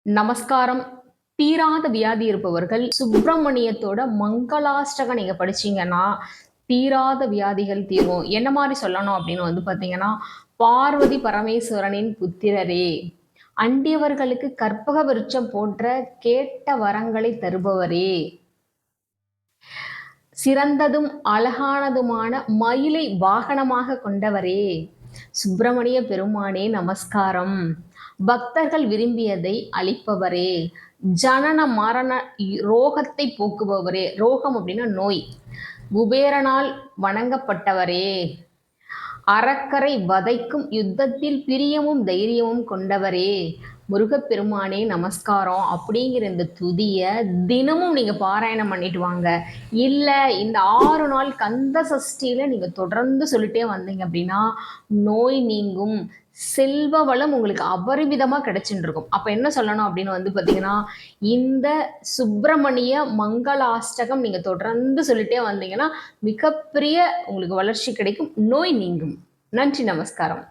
நமஸ்காரம். தீராத வியாதி இருப்பவர்கள் சுப்பிரமணியத்தோட மங்களாஷ்டகம் நீங்க படிச்சீங்கன்னா, தீராத வியாதிகள் தீரும். என்ன மாரி சொல்லணும் அப்படின்னு பார்த்தீங்கன்னா, பார்வதி பரமேஸ்வரனின் புத்திரரே! அண்டியவர்களுக்கு கற்பக விருட்சம் போன்ற கேட்ட வரங்களை தருபவரே! சிறந்ததும் அழகானதுமான மயிலை வாகனமாக கொண்டவரே! சுப்பிரமணிய பெருமானே நமஸ்காரம். பக்தர்கள் விரும்பியதை அளிப்பவரே! ஜனன மரண ரோகத்தை போக்குபவரே! ரோகம் அப்படின்னா நோய். குபேரனால் வணங்கப்பட்டவரே! அறக்கரை வதைக்கும் யுத்தத்தில் பிரியமும் தைரியமும் கொண்டவரே! முருகப்பெருமானே நமஸ்காரம் அப்படிங்கிற இந்த துதிய தினமும் நீங்க பாராயணம் பண்ணிட்டு வாங்க. இல்ல இந்த 6 நாள் கந்த சஷ்டியில நீங்க தொடர்ந்து சொல்லிட்டே வந்தீங்க அப்படின்னா, நோய் நீங்கும். செல்வ வளம் உங்களுக்கு அபரிமிதமா கிடைச்சுன்னு இருக்கும். அப்ப என்ன சொல்லணும் அப்படின்னு பார்த்தீங்கன்னா, இந்த சுப்பிரமணிய மங்களாஷ்டகம் நீங்க தொடர்ந்து சொல்லிட்டே வந்தீங்கன்னா, மிகப்பெரிய உங்களுக்கு வளர்ச்சி கிடைக்கும். நோய் நீங்கும். நன்றி, நமஸ்காரம்.